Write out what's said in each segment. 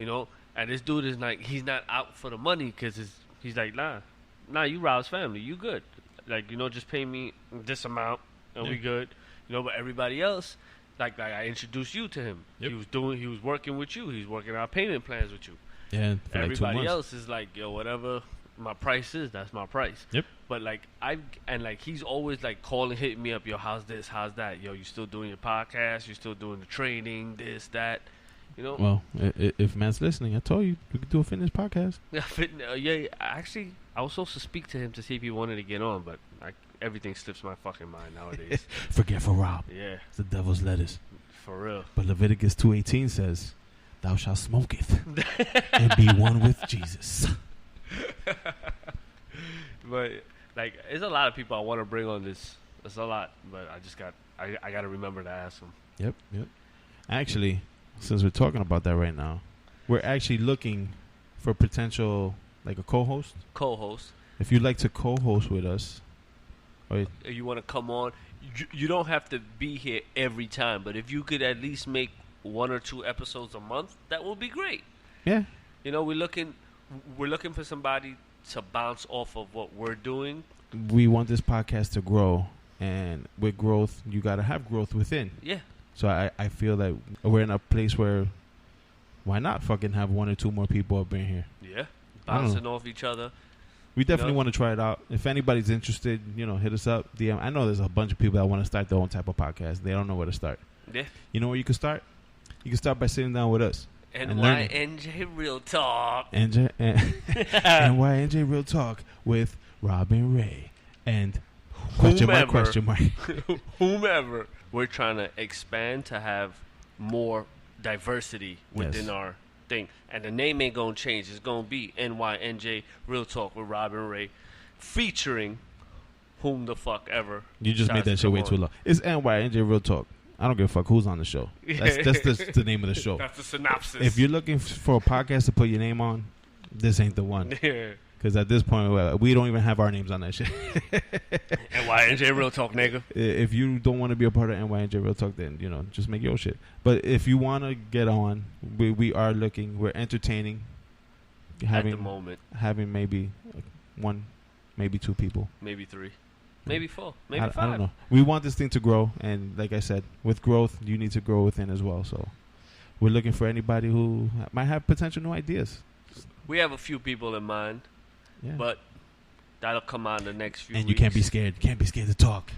You know, and this dude is like, he's not out for the money because he's like, nah, you Rob's family, you good. Like, just pay me this amount and we good. But everybody else, like I introduced you to him. Yep. He was working with you. He's working out payment plans with you. Yeah, for Everybody like 2 months. else is like, yo, whatever my price is, that's my price. Yep. But like he's always like calling, hitting me up, yo, how's this, how's that? Yo, you still doing your podcast? You still doing the training, this, that? Well, if man's listening, I told you we could do a fitness podcast. Yeah, actually, I was supposed to speak to him to see if he wanted to get on, but everything slips my fucking mind nowadays. Forget for Rob. Yeah. It's the devil's lettuce. For real. But Leviticus 2:18 says, "Thou shalt smoketh and be one with Jesus." But like, there's a lot of people I want to bring on this. There's a lot, but I got to remember to ask them. Yep. Actually, since we're talking about that right now, we're actually looking for potential, like a co-host. Co-host. If you'd like to co-host with us, or you want to come on, you don't have to be here every time, but if you could at least make 1 or 2 episodes a month, that would be great. yeah, We're looking for somebody to bounce off of what we're doing. we want this podcast to grow, and with growth, you got to have growth within. Yeah. So I feel that we're in a place where, why not fucking have 1 or 2 more people up in here? Yeah. Bouncing off each other. We definitely want to try it out. If anybody's interested, hit us up. DM. I know there's a bunch of people that want to start their own type of podcast. They don't know where to start. Yeah. You know where you can start? You can start by sitting down with us. NYNJ Real Talk. NYNJ Real Talk with Robin Ray. And question mark. Whomever. We're trying to expand to have more diversity within our thing. And the name ain't going to change. It's going to be NYNJ Real Talk with Robin Ray, featuring whom the fuck ever. You just made that shit way too long. It's NYNJ Real Talk. I don't give a fuck who's on the show. That's the name of the show. That's the synopsis. If you're looking for a podcast to put your name on, this ain't the one. Yeah. Because at this point, we don't even have our names on that shit. NYNJ Real Talk, nigga. If you don't want to be a part of NYNJ Real Talk, then, just make your shit. But if you want to get on, we are looking. We're entertaining. At the moment. Having maybe 1, maybe 2 people. Maybe 3. Maybe 4. Maybe 5. I don't know. We want this thing to grow. And like I said, with growth, you need to grow within as well. So we're looking for anybody who might have potential new ideas. We have a few people in mind. Yeah. But that'll come out in the next few weeks. And you can't be scared. You can't be scared to talk.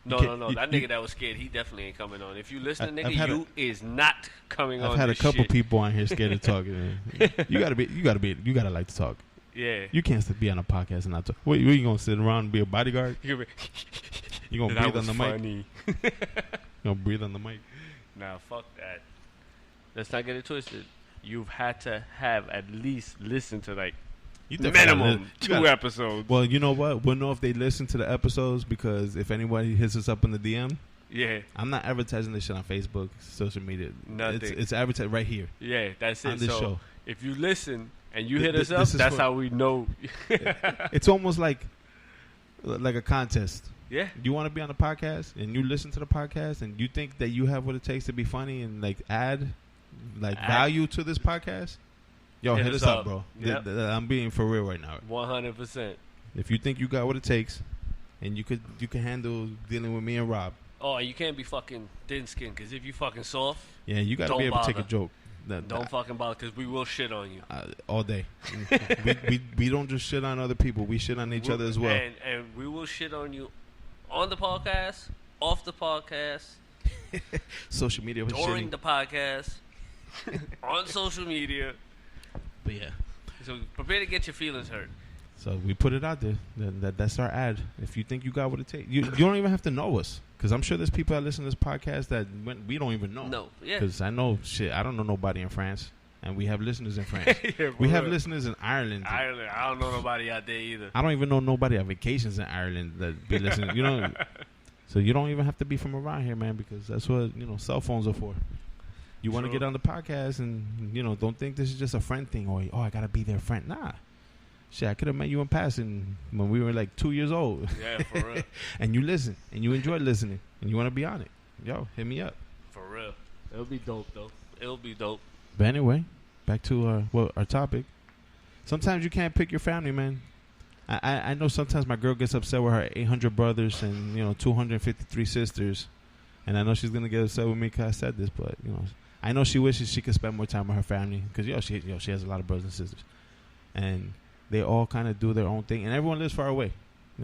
No. That nigga that was scared, he definitely ain't coming on. If you listen, nigga, is not coming on. I've had a couple shit. people on here scared to talk. You gotta like to talk. Yeah. You can't be on a podcast and not talk. What you gonna sit around and be a bodyguard? You gonna breathe on the mic? You gonna breathe on the mic? Nah, fuck that. Let's not get it twisted. You've had to have at least listened to minimum 2 episodes. Well, you know what? We'll know if they listen to the episodes because if anybody hits us up in the DM, I'm not advertising this shit on Facebook, social media. Nothing. It's advertised right here. Yeah, that's it. On this show. If you listen and you hit us up, that's how we know. It's almost like a contest. Yeah. You want to be on the podcast and you listen to the podcast and you think that you have what it takes to be funny and add value to this podcast. Yo, hit us up, bro. Yep. I'm being for real right now. 100%. If you think you got what it takes, and you can handle dealing with me and Rob. Oh, you can't be fucking thin skinned because if you fucking soft, yeah, you got to be able to take a joke. Don't fucking bother because we will shit on you all day. we don't just shit on other people. We shit on each other as well. And we will shit on you on the podcast, off the podcast, social media, during the podcast, on social media. But yeah, so prepare to get your feelings hurt. So we put it out there. That's our ad. If you think you got what it takes, you don't even have to know us. Because I'm sure there's people that listen to this podcast that we don't even know. No, yeah. Because I know shit. I don't know nobody in France, and we have listeners in France. We have listeners in Ireland. I don't know nobody out there either. I don't even know nobody on vacations in Ireland that be listening. So you don't even have to be from around here, man. Because that's what cell phones are for. You want to get on the podcast and, don't think this is just a friend thing or, I got to be their friend. Nah. Shit, I could have met you in passing when we were 2 years old. Yeah, for real. And you listen and you enjoy listening and you want to be on it. Yo, hit me up. For real. It'll be dope, though. It'll be dope. But anyway, back to our topic. Sometimes you can't pick your family, man. I know sometimes my girl gets upset with her 800 brothers and 253 sisters, and I know she's gonna get upset with me because I said this, but I know she wishes she could spend more time with her family because she has a lot of brothers and sisters, and they all kind of do their own thing, and everyone lives far away.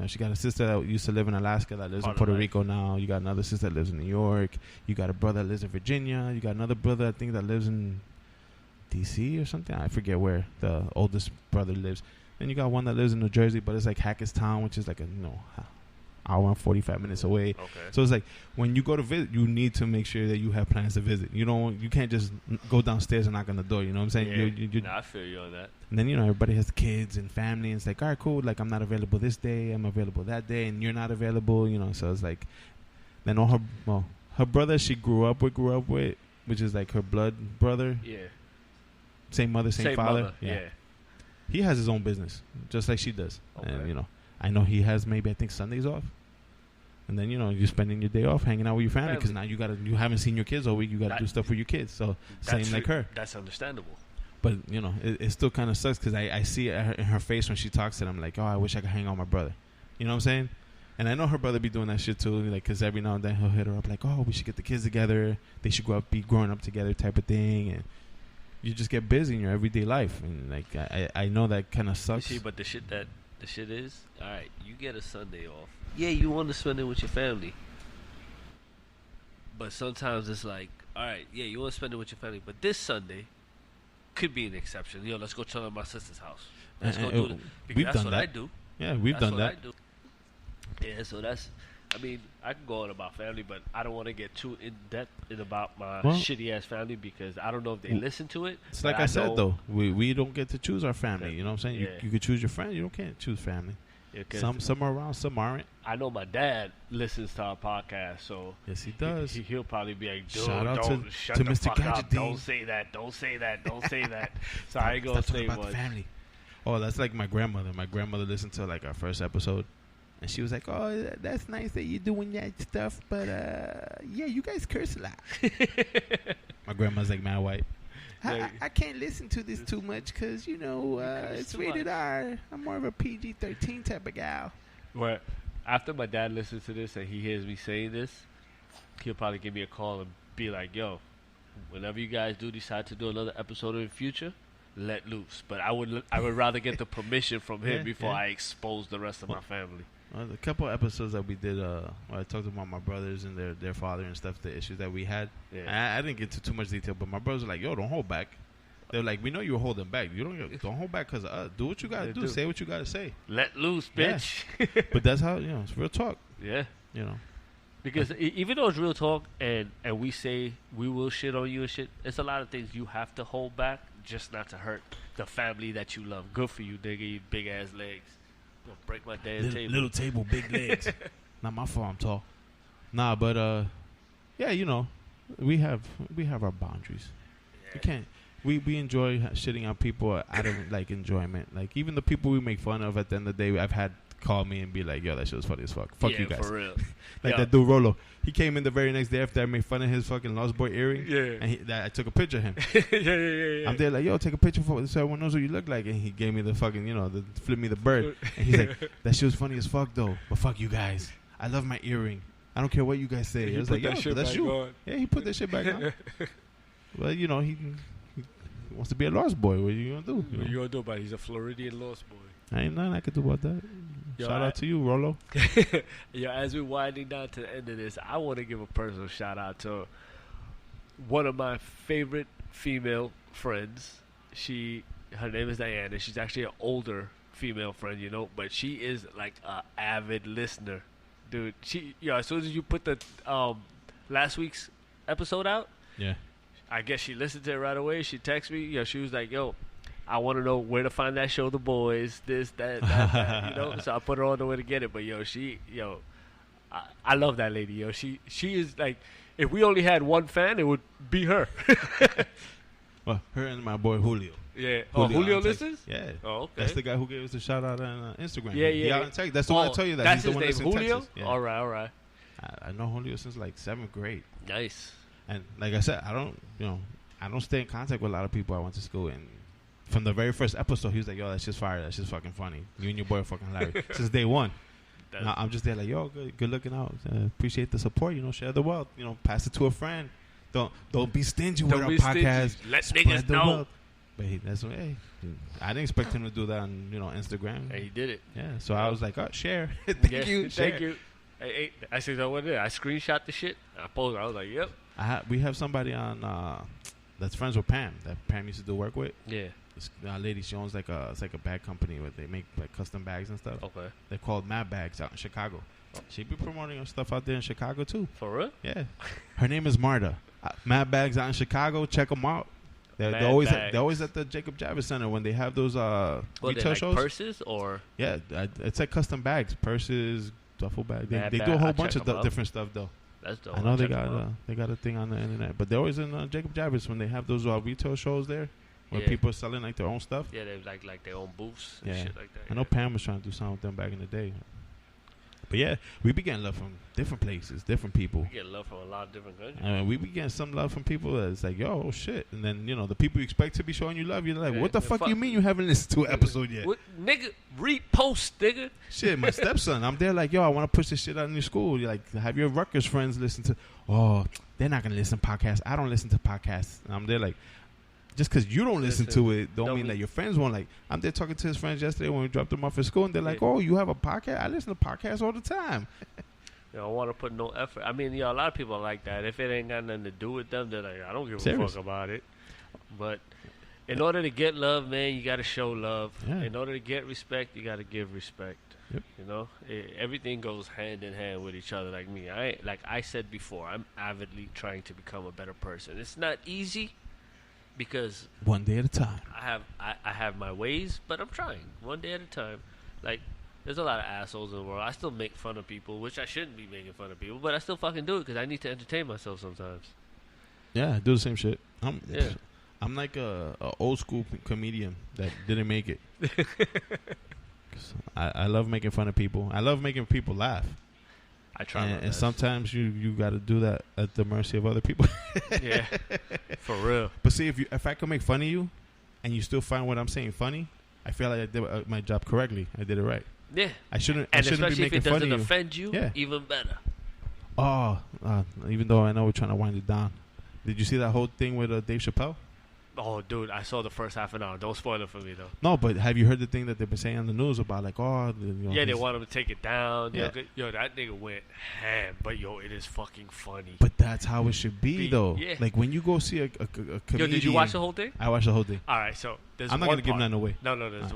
She got a sister that used to live in Alaska that lives in Puerto Rico now. You got another sister that lives in New York. You got a brother that lives in Virginia. You got another brother I think that lives in D.C. or something. I forget where the oldest brother lives. And you got one that lives in New Jersey, but it's like Hackettstown, which is like hour and 45 minutes away. Okay. So it's like when you go to visit, you need to make sure that you have plans to visit. You can't just go downstairs and knock on the door. You know what I'm saying? Yeah. I feel you on that. And then everybody has kids and family, and it's like, all right, cool. Like I'm not available this day, I'm available that day, and you're not available. So it's like, then her brother she grew up with, which is like her blood brother. Yeah. Same mother, same father. Mother. Yeah. He has his own business, just like she does. Okay. And, I know he has maybe, I think, Sundays off. And then, you're spending your day off hanging out with your family because now you haven't seen your kids all week. You got to do stuff for your kids. So, same like her. That's understandable. But, it still kind of sucks because I see it in her face when she talks to them like, oh, I wish I could hang out with my brother. You know what I'm saying? And I know her brother be doing that shit too, like, because every now and then he'll hit her up like, oh, we should get the kids together. They should be growing up together type of thing. And you just get busy in your everyday life, and like I know that kind of sucks. You see, but the shit is, all right, you get a Sunday off. Yeah, you want to spend it with your family, but sometimes it's like, all right, yeah, you want to spend it with your family, but this Sunday could be an exception. Let's go chill at my sister's house. Let's go do it because that's what I do. Yeah, we've done that. Yeah, so that's. I mean, I can go on about family, but I don't want to get too in depth about my shitty ass family because I don't know if they listen to it. It's like I said though, we don't get to choose our family. You know what I'm saying? Yeah. You could choose your friend. You can't choose family. Yeah, some are around, some aren't. I know my dad listens to our podcast, so yes, he does. He'll probably be like, dude, shout out to shut the Mr. fuck up. Gadget. Don't say that. Don't say that. Don't say that. So I ain't gonna say about the family. Oh, that's like my grandmother. My grandmother listened to like our first episode. And she was like, oh, that's nice that you're doing that stuff, but, yeah, you guys curse a lot. My grandma's like mad white. I can't listen to this too much because, it's rated R. I'm more of a PG-13 type of gal. Well, after my dad listens to this and he hears me saying this, he'll probably give me a call and be like, yo, whenever you guys do decide to do another episode in the future, let loose. But I would rather get the permission from him before I expose the rest of my family. A couple of episodes that we did, where I talked about my brothers and their father and stuff, the issues that we had. Yeah. I didn't get into too much detail, but my brothers were like, yo, don't hold back. They're like, we know you were holding back. You don't hold back because do what you got to do. Say what you got to say. Let loose, bitch. Yeah. But that's how, it's real talk. Yeah. Because even though it's real talk and we say we will shit on you and shit, it's a lot of things you have to hold back just not to hurt the family that you love. Good for you, nigga, you big-ass legs. Gonna break my damn table. Little table, big legs. Not my fault. I'm tall. Nah, but yeah, we have our boundaries. Yeah. We can't. We enjoy shitting on people out of like enjoyment. Like even the people we make fun of, at the end of the day, I've had call me and be like, yo, that shit was funny as fuck. Fuck you guys. For real. Like that dude Rolo. He came in the very next day after I made fun of his fucking Lost Boy earring. Yeah. And I took a picture of him. yeah. I'm there like, yo, take a picture so everyone knows what you look like. And he gave me the fucking, flip me the bird. And he's like, that shit was funny as fuck though. But fuck you guys. I love my earring. I don't care what you guys say. I was like, yo, that's you. On. Yeah, he put that shit back on. Well, he wants to be a Lost Boy. What are you gonna do? What are you gonna do about it? He's a Floridian Lost Boy. Ain't nothing I could do about that. Shout out to you, Rolo. As we're winding down to the end of this, I want to give a personal shout out to one of my favorite female friends. Her name is Diana. She's actually an older female friend, but she is like an avid listener, dude. As soon as you put the last week's episode out, yeah, I guess she listened to it right away. She texted me. She was like, yo, I want to know where to find that show, The Boys, this, that, So I put her on the way to get it. But, I love that lady, She is like, if we only had one fan, it would be her. Well, her and my boy Julio. Yeah. Julio listens? Yeah. Oh, okay. That's the guy who gave us a shout out on Instagram. Yeah. He out in Texas. That's the one I tell you that. That's he's the his one name, Julio? Texas. Yeah. All right. I know Julio since like 7th grade. Nice. And like I said, I don't, I don't stay in contact with a lot of people I went to school and from the very first episode, he was like, yo, that's just fire. That's just fucking funny. You and your boy are fucking hilarious. Since day one. Now, I'm just there like, yo, good looking out. Appreciate the support. Share the wealth. Pass it to a friend. Don't be stingy with our podcast. Let niggas know. Wealth. But I didn't expect him to do that on, Instagram. And he did it. Yeah, so I was like, oh, share. Thank you. Hey, I said, what did I screenshot the shit? I posted. I was like, yep. We have somebody on that's friends with Pam that Pam used to do work with. Yeah. This lady, she owns it's like a bag company where they make like custom bags and stuff. Okay. They're called Mad Bags out in Chicago. She be promoting her stuff out there in Chicago too. For real? Yeah. Her name is Marta. Mad Bags out in Chicago. Check them out. They're always at the Jacob Javits Center when they have those retail shows. Purses or? Yeah, it's like custom bags, purses, duffel bags. They do a whole bunch of different stuff though. That's dope. I know they got a thing on the internet, but they're always in Jacob Javits when they have those retail shows there. Where people are selling like their own stuff. Yeah, they like their own booths and shit like that. I know Pam was trying to do something with them back in the day. But yeah, we be getting love from different places, different people. We get love from a lot of different countries. I mean, we be getting some love from people that's like, yo, shit. And then, the people you expect to be showing you love, you're like, what the fuck you mean you haven't listened to an episode yet? What, nigga, repost, nigga. Shit, my stepson, I'm there like, yo, I want to push this shit out in your school. You're like, have your Rutgers friends listen to, they're not going to listen to podcasts. I don't listen to podcasts. And I'm there like, just because you don't listen to it don't mean that your friends won't. Like, I'm there talking to his friends yesterday when we dropped them off at school, and they're like, oh, you have a podcast? I listen to podcasts all the time. I don't want to put no effort. I mean, a lot of people are like that. If it ain't got nothing to do with them, they're like, I don't give a fuck about it. But in order to get love, man, you got to show love. Yeah. In order to get respect, you got to give respect. Yep. Everything goes hand in hand with each other. Like me, like I said before, I'm avidly trying to become a better person. It's not easy. Because one day at a time. I have my ways, but I'm trying one day at a time. Like, there's a lot of assholes in the world. I still make fun of people, which I shouldn't be making fun of people, but I still fucking do it because I need to entertain myself sometimes. Yeah, I do the same shit. I'm like a old school comedian that didn't make it. I love making fun of people. I love making people laugh. I try, and sometimes you got to do that at the mercy of other people. Yeah, for real. But see, if I can make fun of you, and you still find what I'm saying funny, I feel like I did my job correctly. I did it right. Yeah, I shouldn't be making fun of you. And especially if it doesn't offend you, even better. Oh, even though I know we're trying to wind it down, did you see that whole thing with Dave Chappelle? Oh, dude, I saw the first half an hour. Don't spoil it for me, though. No, but have you heard the thing that they've been saying on the news about, like, yeah, they want him to take it down. Yeah. Yo, that nigga went ham. But, yo, it is fucking funny. But that's how it should be, though. Yeah. Like, when you go see a comedian. Yo, did you watch the whole thing? I watched the whole thing. All right, so there's I'm not going to give nothing away. No, there's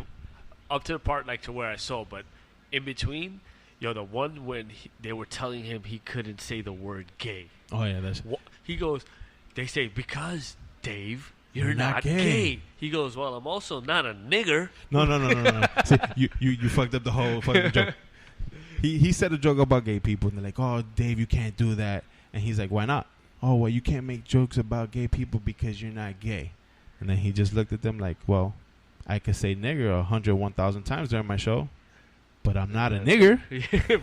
up to the part, like, to where I saw. But in between, the one when they were telling him he couldn't say the word gay. Oh, yeah, that's... He goes, they say, because, Dave... You're not gay. He goes, well, I'm also not a nigger. No. See, you fucked up the whole fucking joke. He said a joke about gay people, and they're like, oh, Dave, you can't do that. And he's like, why not? Oh, well, you can't make jokes about gay people because you're not gay. And then he just looked at them like, well, I could say nigger 101,000 times during my show, but I'm not a nigger.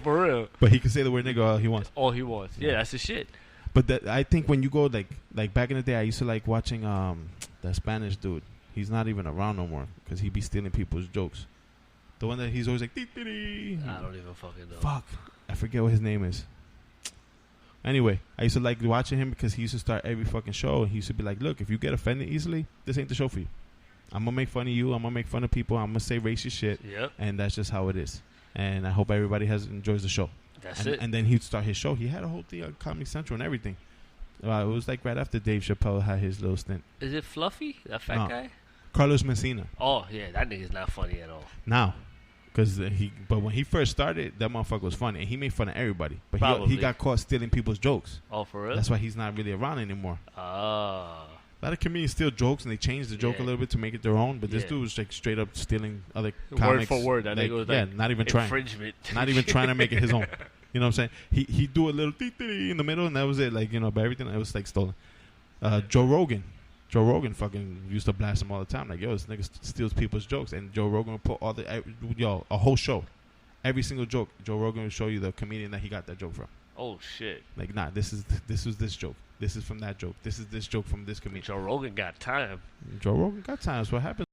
For real. But he can say the word nigger all he wants. All he wants. Yeah, that's the shit. But I think when you go, like back in the day, I used to like watching that Spanish dude. He's not even around no more because he be stealing people's jokes. The one that he's always like, I don't even fucking know. Fuck. I forget what his name is. Anyway, I used to like watching him because he used to start every fucking show. And he used to be like, look, if you get offended easily, this ain't the show for you. I'm going to make fun of you. I'm going to make fun of people. I'm going to say racist shit. Yep. And that's just how it is. And I hope everybody enjoys the show. That's it. And then he'd start his show. He had a whole thing on Comedy Central and everything. It was like right after Dave Chappelle had his little stint. Is it Fluffy, that fat guy? Carlos Messina. Oh, yeah, that nigga's not funny at all. Now, but when he first started, that motherfucker was funny. And he made fun of everybody. But he got caught stealing people's jokes. Oh, for real? That's why he's not really around anymore. Oh. A lot of comedians steal jokes and they change the joke a little bit to make it their own. But this dude was like straight up stealing other comics. Word for word. That nigga was like not even trying. Infringement. Not even trying to make it his own. You know what I'm saying? He do a little in the middle and that was it. Like, but everything that was like stolen. Joe Rogan fucking used to blast him all the time. Like, yo, this nigga steals people's jokes. And Joe Rogan would put a whole show. Every single joke, Joe Rogan would show you the comedian that he got that joke from. Oh, shit. Like, nah, this was this joke. This is from that joke. This is this joke from this comedian. Joe Rogan got time. Joe Rogan got time. That's what happens.